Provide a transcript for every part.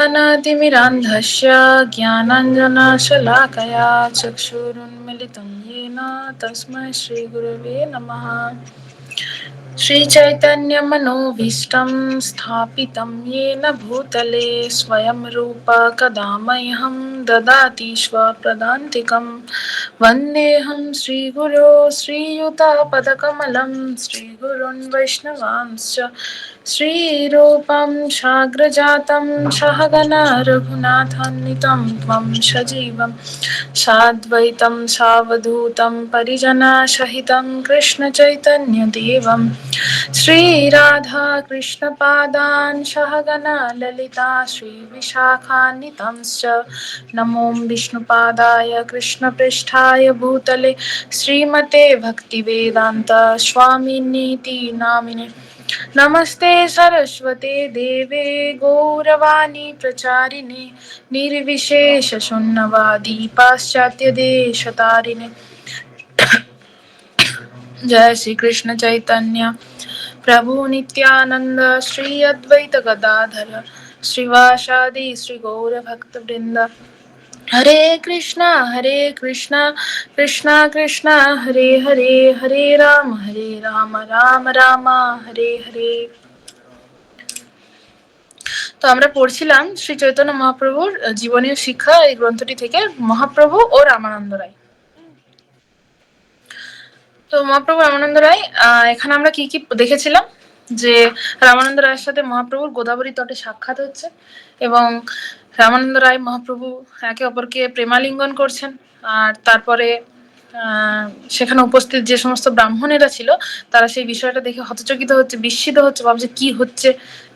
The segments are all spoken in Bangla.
ज्ञानातिमिरान्धस्य ज्ञानाञ्जनशलाकया चक्षुरुन्मिलितं येन तस्मै श्रीगुरवे नमः। श्रीचैतन्यमनोभीष्टं स्थापितं येन भूतले स्वयं रूप कदा मह्यं ददाति स्वपदान्तिकं। वन्देऽहं श्रीगुरो श्रीयुतपदकमलं श्रीगुरुन् वैष्णवांश्च श्रीरूपं साग्रजातं सहगना रघुनाथान्वितं त्वं सजीवं साद्वैतं सावधूतं परिजनसहितं कृष्णचैतन्यदेवं श्रीराधा कृष्णपादान् सहगना ललिता श्रीविशाखान्वितंश्च नमो विष्णुपादाय कृष्णपृष्ठाय भूतले श्रीमते भक्तिवेदान्त स्वामिनीति नामिने। नमस्ते सरस्वते देवे गौरवाणी प्रचारिणे निर्विशेष शून्यवादी पाश्चात्य देशतारिणे। जय श्री कृष्ण चैतन्य प्रभु नित्यानंद श्री अद्वैत गदाधर श्रीवासादि श्री गौर भक्त वृंद। हरे कृष्णा कृष्णा कृष्णा हरे हरे हरे राम राम राम हरे हरे। তো আমরা পড়ছিলাম শ্রী চৈতন্য মহাপ্রভুর জীবনীয় শিক্ষা এই গ্রন্থটি থেকে মহাপ্রভু ও রামানন্দ রায়। তো মহাপ্রভু রামানন্দ রায় এখানে আমরা কি কি দেখেছিলাম যে রামানন্দ রায়ের সাথে মহাপ্রভুর গোদাবরী তটে সাক্ষাৎ হচ্ছে এবং রামানন্দ রায় মহাপ্রভু একে অপরকে প্রেমালিঙ্গন করছেন। আর তারপরে সেখানে উপস্থিত যে সমস্ত ব্রাহ্মণেরা ছিল তারা সেই বিষয়টা দেখে হতচকিত হচ্ছে, বিস্মিত হচ্ছে, ভাবছে কি হচ্ছে।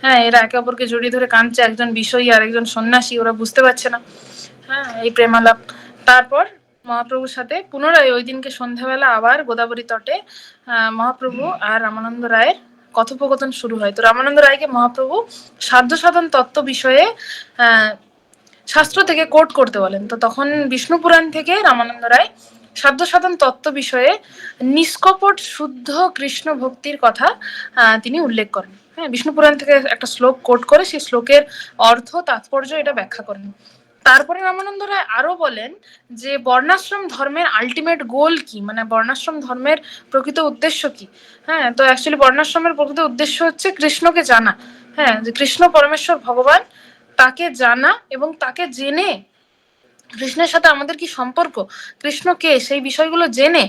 হ্যাঁ, এরা একে অপরকে জড়িয়ে ধরে কাঁদছে, একজন বিষয়ী আর একজন সন্ন্যাসী, ওরা বুঝতে পারছে না। হ্যাঁ, এই প্রেমালাপ। তারপর মহাপ্রভুর সাথে পুনরায় ওই দিনকে সন্ধ্যাবেলা আবার গোদাবরী তটে মহাপ্রভু আর রামানন্দ রায়ের কথোপকথন শুরু হয়। তো রামানন্দ রায়কে মহাপ্রভু সাধ্য সাধন তত্ত্ব বিষয়ে শাস্ত্র থেকে কোট করতে বলেন। তো তখন বিষ্ণু পুরাণ থেকে রামানন্দ রায় সাধ্য সাধন তত্ত্ব বিষয়ে নিষ্কপট শুদ্ধ কৃষ্ণ ভক্তির কথা তিনি উল্লেখ করেন। হ্যাঁ, বিষ্ণু পুরাণ থেকে একটা শ্লোক কোট করে সেই শ্লোকের অর্থ তাৎপর্য এটা ব্যাখ্যা করেন। তারপরে রামানন্দ রায় আরো বলেন যে বর্ণাশ্রম ধর্মের আলটিমেট গোল কি, মানে বর্ণাশ্রম ধর্মের প্রকৃত উদ্দেশ্য কি। হ্যাঁ, তো অ্যাকচুয়ালি বর্ণাশ্রমের প্রকৃত উদ্দেশ্য হচ্ছে কৃষ্ণকে জানা। হ্যাঁ, যে কৃষ্ণ পরমেশ্বর ভগবান, তাকে জানা এবং তাকে জেনে কৃষ্ণের সাথে আমাদের কি সম্পর্ক, কৃষ্ণ কে, সেই বিষয়গুলো জেনে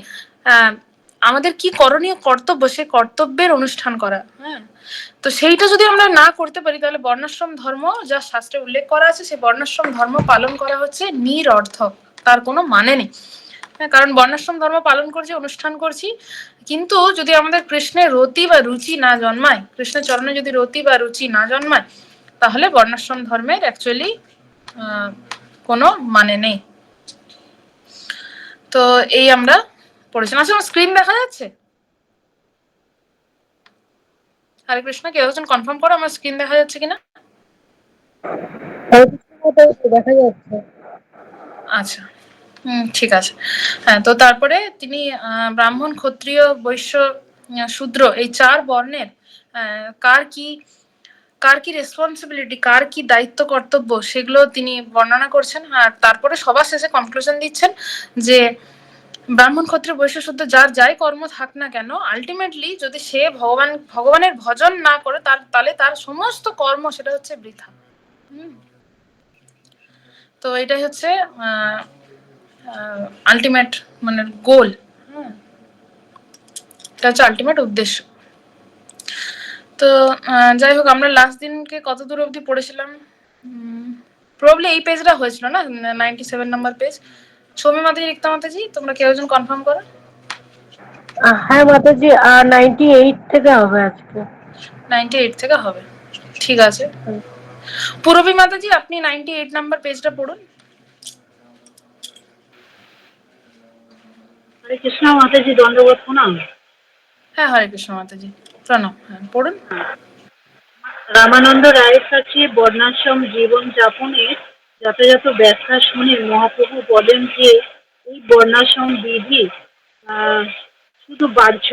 আমাদের কি করণীয় কর্তব্য, সেই কর্তব্যের অনুষ্ঠান করা। হ্যাঁ, তো সেইটা যদি আমরা না করতে পারি তাহলে বর্ণাশ্রম ধর্ম যা শাস্ত্রে উল্লেখ করা আছে সেই বর্ণাশ্রম ধর্ম পালন করা হচ্ছে নিরর্থক, তার কোনো মানে নেই। কারণ বর্ণাশ্রম ধর্ম পালন করছি, অনুষ্ঠান করছি, কিন্তু যদি আমাদের কৃষ্ণের রতি বা রুচি না জন্মায়, কৃষ্ণের চরণে যদি রতি বা রুচি না জন্মায়, তাহলে বর্ণাশ্রম ধর্মের অ্যাকচুয়ালি কোনো মানে নেই। তো এই আমরা পড়েছিলাম। আচ্ছা, আমার স্ক্রিন দেখা যাচ্ছে? হরে কৃষ্ণ, কেউ একজন কনফার্ম করো আমার স্ক্রিন দেখা যাচ্ছে কিনা। দেখা যাচ্ছে। আচ্ছা, ঠিক আছে। হ্যাঁ, তো তারপরে তিনি ব্রাহ্মণ, ক্ষত্রিয়, বৈশ্য, শূদ্র এই চার বর্ণের কার কি রেসপন্সিবিলিটি, কার কি দায়িত্ব কর্তব্য, সেগুলো তিনি বর্ণনা করছেন। আর তারপরে সবার শেষে কনক্লুশন দিচ্ছেন যে ব্রাহ্মণ, ক্ষত্রিয়, বৈশ্য, শূদ্র যার যাই কর্ম থাক না কেন, আলটিমেটলি যদি সে ভগবানের ভজন না করে তাহলে তার সমস্ত কর্ম সেটা হচ্ছে বৃথা। তো এটাই হচ্ছে আলটিমেট মানে গোল। এটা হচ্ছে আলটিমেট উদ্দেশ্য। তো যাই হোক, আমরা লাস্ট দিনকে কত দূর অবধি পড়েছিলাম? প্রবলি এই পেজটা হয়েছিল না, 97 নাম্বার পেজ। সৌমি মাতাজি, রিক্তা মাতাজি, তোমরা কেউ একজন কনফার্ম করো। হ্যাঁ মাতাজি, 98 থেকে হবে আজকে। 98 থেকে হবে, ঠিক আছে। পুরবী মাতাজি, আপনি 98 নাম্বার পেজটা পড়ুন। হরে কৃষ্ণ মাতাজি, দণ্ডবোধ প্রণাম। হ্যাঁ, হরে কৃষ্ণ মাতাজি, প্রণাম। হ্যাঁ, পড়ুন। রামানন্দ রায়ের কাছে বর্ণাশ্রম জীবন যাপনের যথাযথ ব্যাখ্যা শুনে মহাপ্রভু বলেন যে এই বর্ণাশ্রম বিধি শুধু বাহ্য,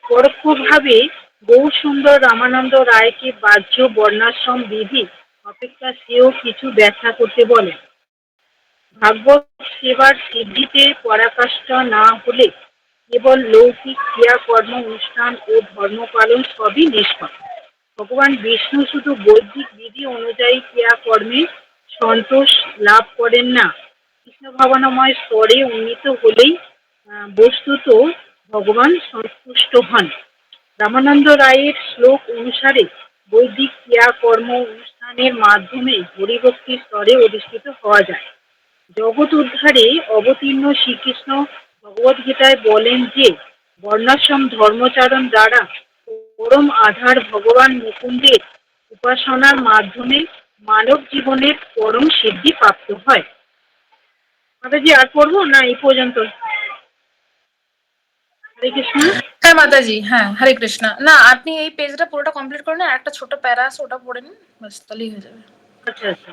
পরোক্ষভাবে গৌরসুন্দর রামানন্দ রায়কে বাহ্য বর্ণাশ্রম বিধি অপেক্ষা সেও কিছু ব্যাখ্যা করতে বলেন। ভাগবত সেবার সিদ্ধিতে পরাকাষ্ঠা না হলে কেবল লৌকিক ক্রিয়াকর্ম অনুষ্ঠান ও ধর্ম পালন সবই নিষ্ফল। ভগবান বিষ্ণু শুধু বৈদিক বিধি অনুযায়ী ক্রিয়াকর্মে সন্তোষ লাভ করেন না, কৃষ্ণ ভাবনাময় স্তরে উন্নীত হলেই বস্তুত ভগবান সন্তুষ্ট হন। রামানন্দ রায়ের শ্লোক অনুসারে বৈদিক ক্রিয়াকর্ম অনুষ্ঠানের মাধ্যমে হরিভক্তির স্তরে অধিষ্ঠিত হওয়া যায়। জগৎ উদ্ধারে অবতীর্ণ শ্রীকৃষ্ণ ভগবদ্গীতায় বলেন যে বর্ণাশ্রম ধর্মচারণ দ্বারা পরম আধার ভগবান মুকুন্দের উপাসনার মাধ্যমে মানব জীবনের পরম সিদ্ধি প্রাপ্ত হয়। মাতাজি আর পড়বো না এই পর্যন্ত? হরে কৃষ্ণ। হ্যাঁ মাতাজি, হ্যাঁ হরে কৃষ্ণ। না, আপনি এই পেজটা পুরোটা কমপ্লিট করে নিন, একটা ছোট প্যারা আছে ওটা পড়ে নিন, ব্যাস তাহলেই হয়ে যাবে। আচ্ছা আচ্ছা।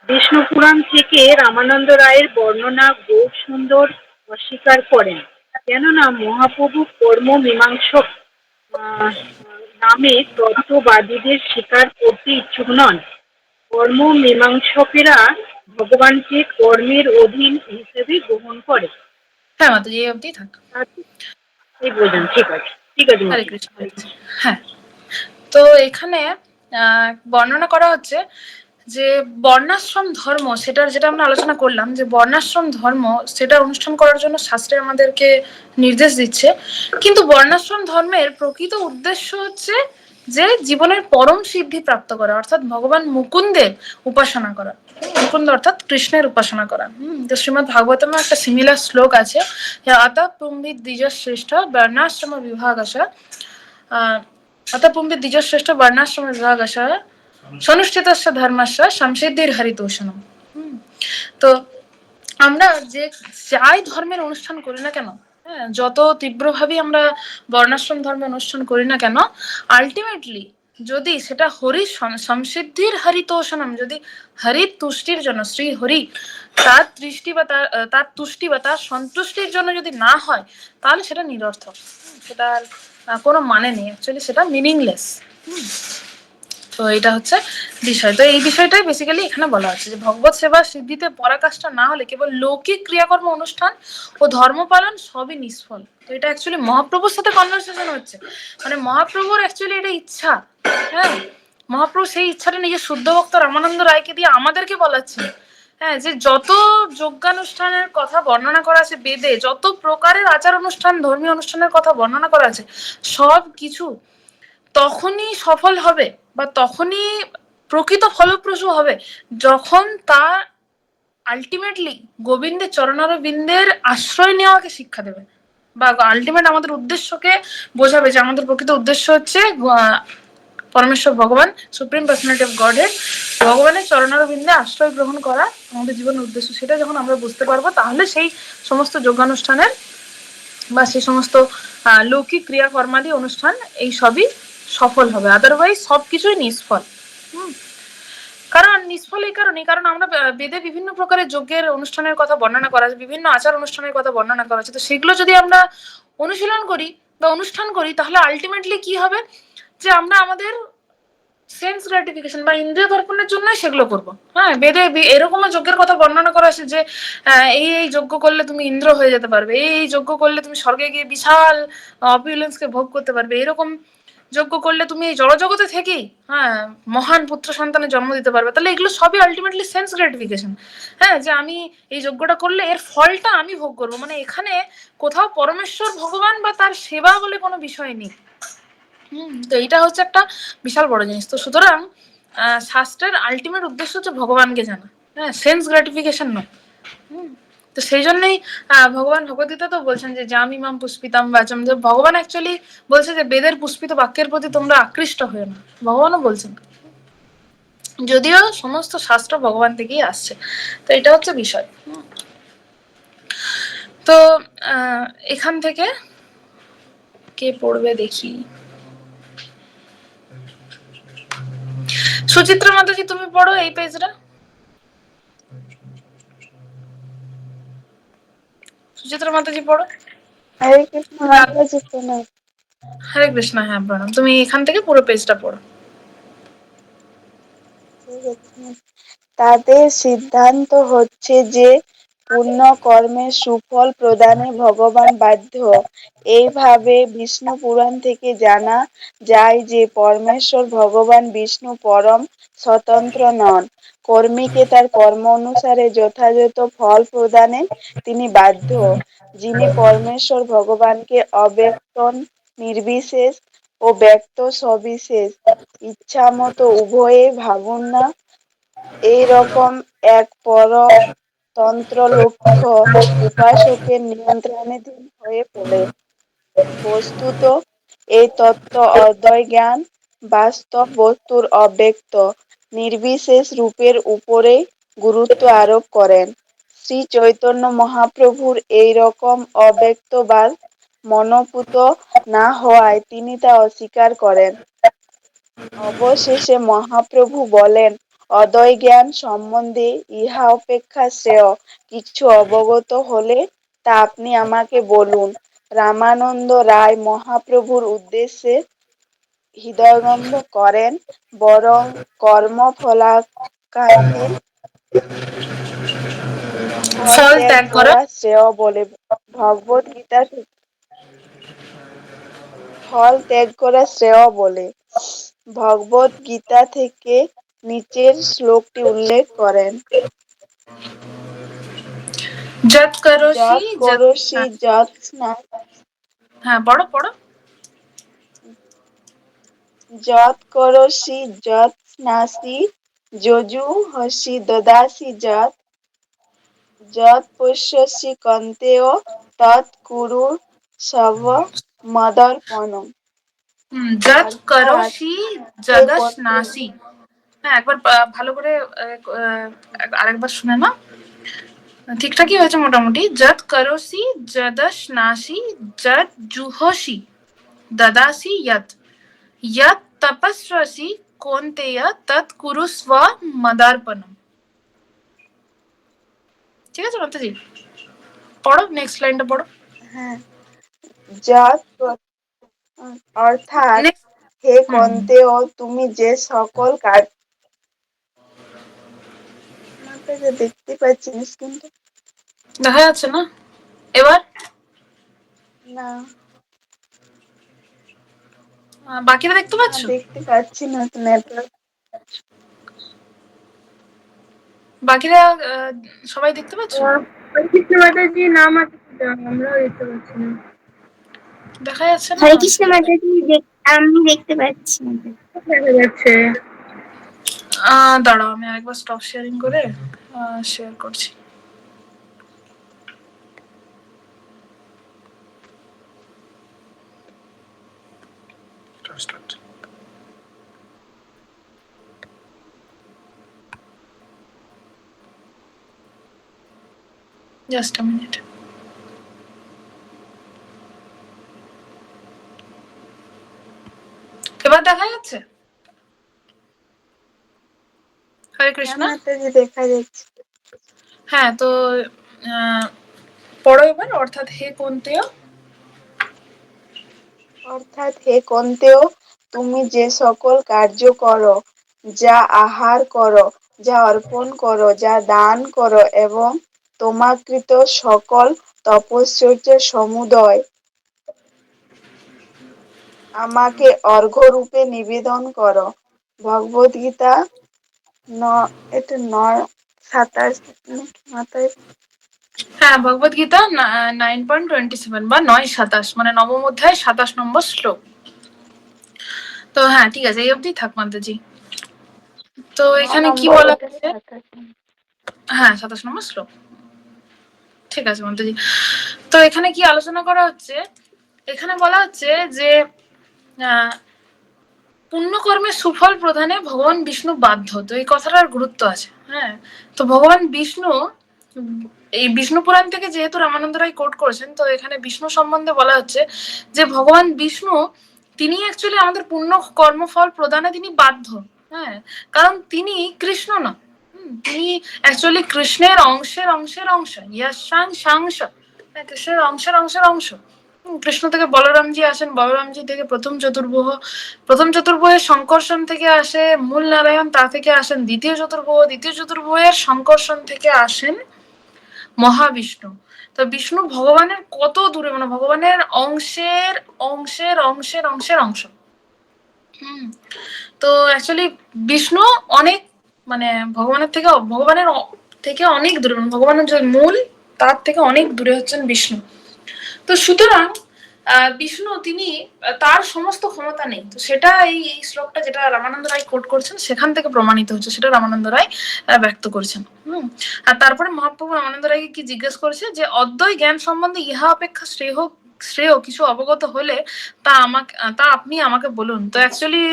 বিষ্ণু পুরাণ থেকে রামানন্দ রায়ের বর্ণনা গৌর সুন্দর অস্বীকার করেন, কেননা মহাপ্রভু কর্ম মীমাংসক নামে তত্ত্ববাদীদের স্বীকার করতে ইচ্ছুক নন। কর্ম মীমাংসকেরা ভগবানকে কর্মের অধীন হিসেবে গ্রহণ করে। হ্যাঁ মাতাজি, এই অবধি থাক। এই বোঝেন, ঠিক আছে ঠিক আছে হরে মাতা। কৃষ্ণ মাতাজি। হ্যাঁ, তো এখানে বর্ণনা করা হচ্ছে যে বর্ণাশ্রম ধর্ম, সেটার যেটা আমরা আলোচনা করলাম, যে বর্ণাশ্রম ধর্ম সেটা অনুষ্ঠান করার জন্য শাস্ত্রে আমাদেরকে নির্দেশ দিচ্ছে, কিন্তু বর্ণাশ্রম ধর্মের প্রকৃত উদ্দেশ্য হচ্ছে যে জীবনের পরম সিদ্ধি প্রাপ্ত করা, অর্থাৎ ভগবান মুকুন্দের উপাসনা করা। মুকুন্দ অর্থাৎ কৃষ্ণের উপাসনা করা। তো শ্রীমদ ভাগবতমে একটা সিমিলার শ্লোক আছে, আতা পুম্ভিত দ্বিজ শ্রেষ্ঠ বর্ণাশ্রম বিভাগশা, अतः पुंभित द्विजश्रेष्ठ वर्णाश्रम विभागशः সনুষ্ঠিতস্য ধর্মস্য সংসিদ্ধির হরিতোষণম। তো আমরা যে যাই ধর্মের অনুষ্ঠান করি না কেন, হ্যাঁ, যত তীব্রভাবে আমরা বর্ণাশ্রম ধর্মের অনুষ্ঠান করি না কেন, আলটিমেটলি যদি সেটা হরি সংসিদ্ধির হরিতোষণম, যদি হরির তুষ্টির জন্য, শ্রী হরি তার দৃষ্টি বা তার তুষ্টি বা তার সন্তুষ্টির জন্য যদি না হয়, তাহলে সেটা নিরর্থক, সেটার কোনো মানে নেই, অ্যাকচুয়ালি সেটা মিনিংলেস। তো এটা হচ্ছে বিষয়। তো এই বিষয়টাই বেসিক্যালি এখানে বলা হচ্ছে যে ভগবত সেবা সিদ্ধিতে পরাকাষ্ঠা না হলে কেবল লৌকিক ক্রিয়াকর্ম অনুষ্ঠান ও ধর্ম পালন সবই নিষ্ফল। তো এটা অ্যাকচুয়ালি মহাপ্রভুর সাথে কনভারসেশন হচ্ছে, মানে মহাপ্রভুর অ্যাকচুয়ালি এটা ইচ্ছা। হ্যাঁ, মহাপ্রভু সেই ইচ্ছাটা নিজের শুদ্ধ ভক্ত রামানন্দ রায়কে দিয়ে আমাদেরকে বলাচ্ছেন। হ্যাঁ, যে যত যজ্ঞানুষ্ঠানের কথা বর্ণনা করা আছে বেদে, যত প্রকারের আচার অনুষ্ঠান ধর্মীয় অনুষ্ঠানের কথা বর্ণনা করা আছে, সব কিছু তখনই সফল হবে বা তখনই প্রকৃত ফলপ্রসূ হবে যখন তা আলটিমেটলি গোবিন্দের চরণারবিন্দের আশ্রয় নেওয়াকে শিক্ষা দেবে, বা আলটিমেট আমাদের উদ্দেশ্যকে বোঝাবে যে আমাদের প্রকৃত উদ্দেশ্য হচ্ছে পরমেশ্বর ভগবান, supreme personality of god head, ভগবানের চরণারবিন্দে আশ্রয় গ্রহণ করা আমাদের জীবনের উদ্দেশ্য। সেটা যখন আমরা বুঝতে পারবো, তাহলে সেই সমস্ত যজ্ঞানুষ্ঠানের বা সেই সমস্ত লৌকিক ক্রিয়াকর্মাদি অনুষ্ঠান এই সবই সফল হবে, আদারওয়াইজ সবকিছুই নিষ্ফল। কারণ নিষ্ফল এই কারণে, কারণ আমরা বেদে বিভিন্ন প্রকারের যজ্ঞের অনুষ্ঠানের কথা বর্ণনা করা আছে, বিভিন্ন আচার অনুষ্ঠানের কথা বর্ণনা করা আছে, তো সেগুলো যদি আমরা অনুশীলন করি বা অনুষ্ঠান করি, তাহলে আলটিমেটলি কি হবে, যে আমরা আমাদের সেন্স গ্রাটিফিকেশন বা ইন্দ্রিয় দর্পণের জন্য সেগুলো করব। হ্যাঁ, বেদে এরকমও যজ্ঞের কথা বর্ণনা করা আছে যে এই এই যজ্ঞ করলে তুমি ইন্দ্র হয়ে যেতে পারবে, এই এই যজ্ঞ করলে তুমি স্বর্গে গিয়ে বিশাল অপিউলেন্সকে ভোগ করতে পারবে, এরকম যজ্ঞ করলে তুমি এই জড়জগতে থেকেই হ্যাঁ মহান পুত্র সন্তানের জন্ম দিতে পারবে। তাহলে এগুলো সবই আলটিমেটলি সেন্স গ্রাটিফিকেশন। হ্যাঁ, যে আমি এই যজ্ঞটা করলে এর ফলটা আমি ভোগ করবো, মানে এখানে কোথাও পরমেশ্বর ভগবান বা তার সেবা বলে কোনো বিষয় নেই। তো এইটা হচ্ছে একটা বিশাল বড় জিনিস। তো সুতরাং শাস্ত্রের আলটিমেট উদ্দেশ্য হচ্ছে ভগবানকে জানা, হ্যাঁ, সেন্স গ্রাটিফিকেশন নয়। তো সেই জন্যই ভগবান ভগবদ্গীতা তো বলছেন যে জামিমাম পুষ্পিতাম বাচম, যে ভগবান অ্যাকচুয়ালি বলছে যে বেদের পুষ্পিত বাক্যের প্রতি তোমরা আকৃষ্ট হয়ে না, ভগবানও বলছেন, যদিও সমস্ত শাস্ত্র ভগবান থেকেই আসছে। তো এটা হচ্ছে বিষয়। তো এখান থেকে কে পড়বে দেখি। সুচিত্রা মাতাজি তুমি পড়ো এই পেজটা। সুচিত্রা মাতাজি পড়ো। হরে কৃষ্ণ মাতাজি প্রণাম। হরে কৃষ্ণ। হ্যাঁ প্রণাম, তুমি এখান থেকে পুরো পেজটা পড়ো। ঠিক আছে। তাদের সিদ্ধান্ত হচ্ছে যে পুণ্য কর্মের সুফল প্রদানে ভগবান বাধ্য। এইভাবে বিষ্ণু পুরাণ থেকে জানা যায় যে পরমেশ্বর ভগবান বিষ্ণু পরম স্বতন্ত্র নন। কর্মীকে তার কর্ম অনুসারে যথাযথ ফল প্রদানে তিনি বাধ্য। যিনি পরমেশ্বর ভগবানকে অব্যক্ত নির্বিশেষ ও ব্যক্ত সবিশেষ ইচ্ছামতো উভয়ে ভাবুন না, এইরকম এক পরতন্ত্র লক্ষ্য উপাসকের নিয়ন্ত্রণাধীন হয়ে পড়ে। বস্তুত এই তত্ত্ব অদ্বয় জ্ঞান বাস্তব বস্তুর অব্যক্ত নির্বিশেষ রূপের উপরে গুরুত্ব আরোপ করেন। শ্রী চৈতন্য মহাপ্রভুর এই রকম অব্যক্তবাদ মনোপুত না হওয়ায় তিনি তা অস্বীকার করেন। অবশেষে মহাপ্রভু বলেন, অদ্বয় জ্ঞান সম্বন্ধে ইহা অপেক্ষা শ্রেয় কিছু অবগত হলে তা আপনি আমাকে বলুন। রামানন্দ রায় মহাপ্রভুর উদ্দেশ্যে হৃদয়ঙ্গম করেন, বরং কর্মফলাকাঙ্ক্ষীর ফল ফল ত্যাগ ত্যাগ করা। করা শ্রেয় বলে ভগবদ গীতা ফল ত্যাগ করা শ্রেয় বলে ভগবদ গীতা থেকে নিচের শ্লোকটি উল্লেখ করেন। যৎ করোষি যৎ যৎ। করোষি হ্যাঁ যৎ স্না হ্যাঁ, পড়ো পড়ো। যৎ করোষি যৎ স্নাসি যজুঃসি দদাসি যৎ যৎ পশ্যসি কন্তেয় তৎ কুরুষ্ব মদর্পণম। যৎ অর্থাৎ করোষি হে যদশ্নাসি। হ্যাঁ, একবার ভালো করে আরেকবার শুনে না। ঠিকঠাকই হয়েছে মোটামুটি। যৎ করোষি যদশ্নাসি যৎ জুহোষি দদাসি যৎ যৎ তপস্বসি কৌন্তেয় তৎ কুরুষ্ব মদার্পণম। ঠিক আছে মাতাজি, পড়ো নেক্সট লাইনটা পড়ো। হ্যাঁ, যৎ অর্থাৎ নেক্সট। হে হুম, কন্তেয় তুমি যে সকল কাজ মাতাজি দেখতে পাচ্ছি কিন্তু দেখা যাচ্ছে না এবার? না, বাকিটা দেখতে না পাচ্ছ? দেখতে পাচ্ছি না তো নেটওয়ার্ক। বাকিরা সবাই দেখতে পাচ্ছ? কৃষ্ণ মাতাজি নাম আছে, আমরাও দেখতে পাচ্ছি না। দেখা যাচ্ছে না? হরে কৃষ্ণ মাতাজি, আমি দেখতে পাচ্ছি। দেখা যাচ্ছে। দাঁড়াও, আমি আরেকবার স্টপ শেয়ারিং করে শেয়ার করছি। Just a minute. এবার দেখা যাচ্ছে? হরে হ্যাঁ কৃষ্ণ। মাতাজি দেখা যাচ্ছে। হ্যাঁ, তো আহ, পড়ো এবার। অর্থাৎ হে কুন্তেয়। অর্থাৎ হে কন্তেয় তুমি যে সকল কার্য করো, যা আহার করো, যা অর্পণ করো, যা দান করো এবং তোমাকৃত সকল তপশ্চর্যের সমুদয় আমাকে অর্ঘ্যরূপে নিবেদন করো। ভগবদ গীতা এটা 9:27 মাথায়। হ্যাঁ, ভগবদ গীতা 9.27 বা 9:27, মানে নবম অধ্যায় 27 নম্বর শ্লোক। তো হ্যাঁ ঠিক আছে, এই অবধি থাক মাতাজি। তো এখানে কি নম্বর বলা অধ্যায় হচ্ছে? 27। হ্যাঁ, 27 নম্বর শ্লোক। ঠিক আছে মাতাজি। তো এখানে কি আলোচনা করা হচ্ছে? এখানে বলা হচ্ছে যে আহ, পুণ্যকর্মের সুফল প্রদানে ভগবান বিষ্ণু বাধ্য। তো এই কথাটার গুরুত্ব আছে। হ্যাঁ, তো ভগবান বিষ্ণু, এই বিষ্ণু পুরাণ থেকে যেহেতু রামানন্দ রায় কোট করেছেন, তো এখানে বিষ্ণু সম্বন্ধে বলা হচ্ছে যে ভগবান বিষ্ণু তিনি অ্যাকচুয়ালি আমাদের পুণ্য কর্মফল প্রদানে তিনি বাধ্য। হ্যাঁ, কারণ তিনি কৃষ্ণ না। তিনি অ্যাকচুয়ালি কৃষ্ণের অংশের অংশের অংশ, ইয়াসাং সাংস, কৃষ্ণের অংশের অংশের অংশ। কৃষ্ণ থেকে বলরামজি আসেন, বলরামজি থেকে প্রথম চতুর্ভুজের সংকর্ষণ থেকে আসে মূল নারায়ণ, তা থেকে আসেন দ্বিতীয় চতুর্ভুজের সংকর্ষণ থেকে আসেন মহাবিষ্ণু। তো বিষ্ণু ভগবানের কত দূরে, মানে ভগবানের অংশের অংশের অংশের অংশের অংশ। তো অ্যাকচুয়ালি বিষ্ণু অনেক, মানে ভগবানের থেকে অনেক দূরে, মানে ভগবানের যে মূল তার থেকে অনেক দূরে হচ্ছেন বিষ্ণু। তো সুতরাং বিষ্ণু তিনি তার সমস্ত ক্ষমতা নেই। তো সেটা এই শ্লোকটা যেটা রামানন্দ রায় কোট করছেন সেখান থেকে প্রমাণিত হচ্ছে, সেটা রামানন্দ রায় ব্যক্ত করছেন। আর তারপরে মহাপ্রভু রামানন্দ রায়কে কি জিজ্ঞেস করেছে যে অদ্বৈ জ্ঞান সম্বন্ধে ইহা অপেক্ষা শ্রেয় কিছু অবগত হলে তা আপনি আমাকে বলুন। তো অ্যাকচুয়ালি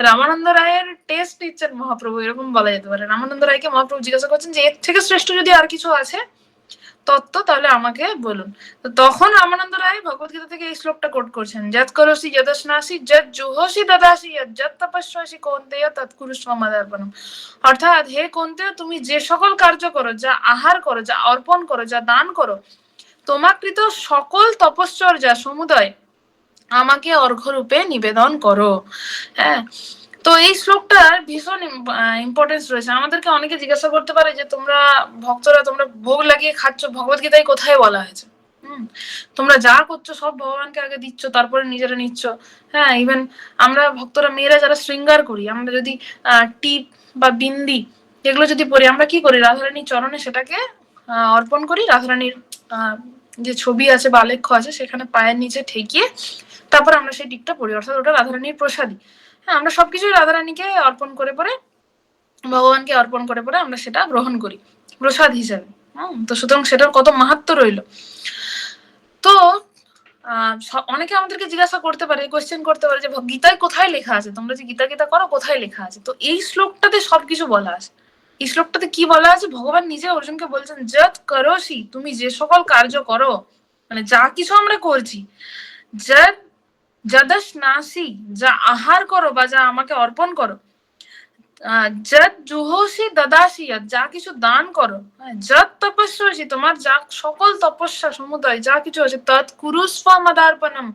রামানন্দ রায়ের টেস্ট নিচ্ছেন মহাপ্রভু, এরকম বলা যেতে পারে। রামানন্দ রায়কে মহাপ্রভু জিজ্ঞাসা করছেন যে এর থেকে শ্রেষ্ঠ যদি আর কিছু আছে তত্ত্ব তাহলে আমাকে বলুন। তো তখন রামানন্দ রায় ভগবদ্গীতা থেকে এই শ্লোকটা কোট করছেন, যৎ করসি যদস্নাসি যৎ জুহসি দদাসি যৎ তপস্যাসি কৌন্তেয় তৎকুরুষ্ব মদার্পণম। অর্থাৎ হে কৌন্তেয়, তুমি যে সকল কার্য করো, যা আহার করো, যা অর্পণ করো, যা দান করো, তোমাকৃত সকল তপশ্চর্যা সমুদয় আমাকে অর্ঘ্যরূপে নিবেদন করো। হ্যাঁ, তো এই শ্লোকটার ভীষণ ইম্পর্টেন্স রয়েছে। আমাদেরকে অনেকে জিজ্ঞাসা করতে পারে যে তোমরা ভক্তরা তোমরা ভোগ লাগিয়ে খাচ্ছ, ভগবদ্গীতায় কোথায় বলা হয়েছে? তোমরা যা করছো সব ভগবানকে আগে দিচ্ছ, তারপরে নিজেরা নিচ্ছ। হ্যাঁ, ইভেন আমরা ভক্তরা মেয়েরা যারা শৃঙ্গার করি, আমরা যদি টিপ বা বিন্দি এগুলো যদি পরি, আমরা কি করি? রাধারানীর চরণে সেটাকে অর্পণ করি। রাধারানীর যে ছবি আছে বা আলেখ্য আছে সেখানে পায়ের নিচে ঠেকিয়ে তারপর আমরা সেই টিপটা পরি, অর্থাৎ ওটা রাধারানীর প্রসাদী। হ্যাঁ, আমরা সবকিছুই রাধারানীকে অর্পণ করে পরে, ভগবানকে অর্পণ করে পরে আমরা সেটা গ্রহণ করি প্রসাদ হিসেবে। তো সুতরাং সেটার কত মাহাত্ম্য রইল। তো অনেকে আমাদেরকে জিজ্ঞাসা করতে পারে, কোয়েশ্চেন করতে পারে যে গীতায় কোথায় লেখা আছে, তোমরা যে গীতা করো কোথায় লেখা আছে? তো এই শ্লোকটাতে সবকিছু বলা আছে। এই শ্লোকটাতে কি বলা আছে? ভগবান নিজে অর্জুনকে বলছেন, যৎ করোসি, তুমি যে সকল কার্য করো, মানে যা কিছু আমরা করছি, যৎ যদস্নাসি, যা আহার করো বা যা আমাকে অর্পণ করো, যৎ জুহোসি দদাসি, যা কিছু দান করো, যৎ তপস্যাসি, তোমার যা সকল তপস্যা সমুদয় যা কিছু আছে, তৎ কুরুস্ব মদার্পণম,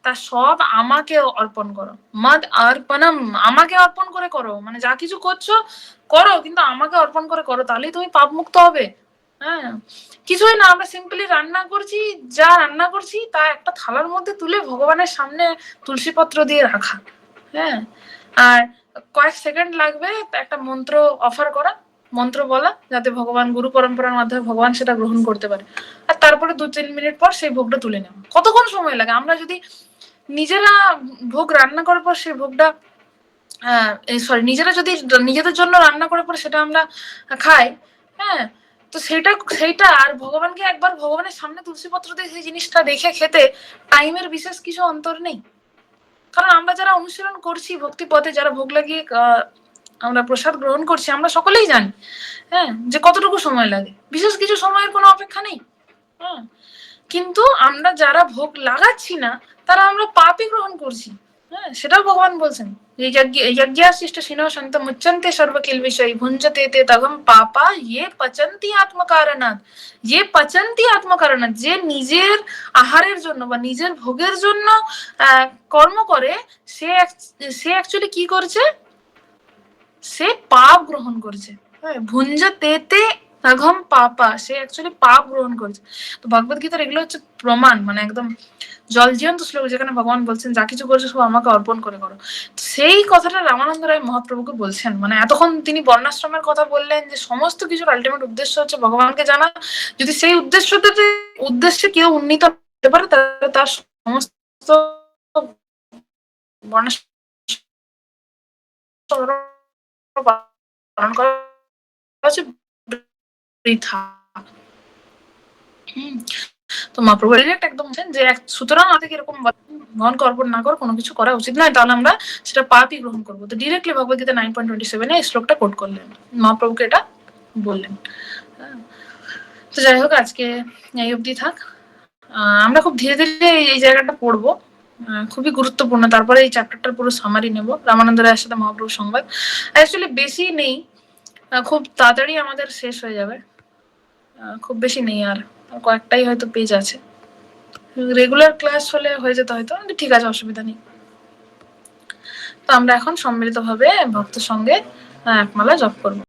তা সব আমাকে অর্পণ করো। মদ অর্পণম, আমাকে অর্পণ করে করো, মানে যা কিছু করছো করো কিন্তু আমাকে অর্পণ করে করো, তাহলেই তুমি পাপ মুক্ত হবে। হ্যাঁ, কিছুই না, আমরা সিম্পলি রান্না করছি, যা রান্না করছি তা একটা থালার মধ্যে তুলে ভগবানের সামনে তুলসী পত্র দিয়ে রাখা। হ্যাঁ, আর কয়েক সেকেন্ড লাগবে একটা মন্ত্র অফার করা, মন্ত্র বলা, যাতে ভগবান গুরু পরম্পরার মাধ্যমে ভগবান সেটা গ্রহণ করতে পারে। আর তারপরে 2-3 মিনিট পর সেই ভোগটা তুলে নেওয়া। কতক্ষণ সময় লাগে? আমরা যদি নিজেরা ভোগ রান্না করার পর সেই ভোগটা নিজেরা যদি নিজেদের জন্য রান্না করার পর সেটা আমরা খাই, হ্যাঁ, তো সেইটা আর ভগবানকে একবার ভগবানের সামনে তুলসীপত্র দিয়ে সেই জিনিসটা দেখে খেতে টাইমের বিশেষ কিছু অন্তর নেই। কারণ আমরা যারা অনুশীলন করছি ভক্তি পথে, যারা ভোগ লাগিয়ে আমরা প্রসাদ গ্রহণ করছি, আমরা সকলেই জানি হ্যাঁ যে কতটুকু সময় লাগে, বিশেষ কিছু সময়ের কোনো অপেক্ষা নেই। হ্যাঁ, কিন্তু আমরা যারা ভোগ লাগাচ্ছি না তারা আমরা পাপই গ্রহণ করছি। হ্যাঁ, সেটাও ভগবান বলছেন, যজ্ঞাশিষ্ট সিনহ শান্ত মুচ্চন্তে সর্বকিল বিষয় ভুঞ্জতে তে তগম পাপা ইয়ে পচন্তি আত্মকারণাৎ, যে নিজের আহারের জন্য বা নিজের ভোগের জন্য কর্ম করে, সে অ্যাকচুয়ালি কি করছে? সে পাপ গ্রহণ করছে। হ্যাঁ, ভুঞ্জতে তে তগম পাপা, সে অ্যাকচুয়ালি পাপ গ্রহণ করছে। তো ভগবদ্গীতার এগুলো হচ্ছে প্রমাণ, মানে একদম জলজীবন্ত শ্লোক, যেখানে ভগবান বলছেন যা কিছু করছো সব আমাকে অর্পণ করে করো। সেই কথাটা রামানন্দ রায় মহাপ্রভুকে বলছেন। মানে এতক্ষণ তিনি বর্ণাশ্রমের কথা বললেন যে সমস্ত কিছুর আলটিমেট উদ্দেশ্য হচ্ছে ভগবানকে জানা। যদি সেই উদ্দেশ্যে কেউ উন্নীত হতে পারে তাহলে তার সমস্ত বর্ণাশ্রম পালন করা হচ্ছে বৃথা। তো মহাপ্রভু ডিরেক্ট একদম যে সুতরাং আমাদেরকে এরকম ভগবানকে অর্পণ না করে কোনো কিছু করা উচিত নয়, তাহলে আমরা সেটা পাপই গ্রহণ করবো। তো ডিরেক্টলি ভগবদ্গীতা 9.27 এই শ্লোকটা কোট করলেন, মহাপ্রভুকে এটা বললেন। তো যাই হোক, আজকে এই অবধি থাক। আমরা খুব ধীরে ধীরে এই জায়গাটা পড়বো, খুবই গুরুত্বপূর্ণ। তারপরে এই চ্যাপ্টারটার পুরো সামারি নেব, রামানন্দ রায়ের সাথে মহাপ্রভুর সংবাদ। অ্যাকচুয়ালি বেশি নেই, খুব তাড়াতাড়ি আমাদের শেষ হয়ে যাবে, খুব বেশি নেই, আর কয়েকটাই হয়তো পেজ আছে। রেগুলার ক্লাস হলে হয়ে যেত হয়তো, কিন্তু ঠিক আছে, অসুবিধা নেই। তো আমরা এখন সম্মিলিতভাবে ভক্তের সঙ্গে একমালা জপ করবো।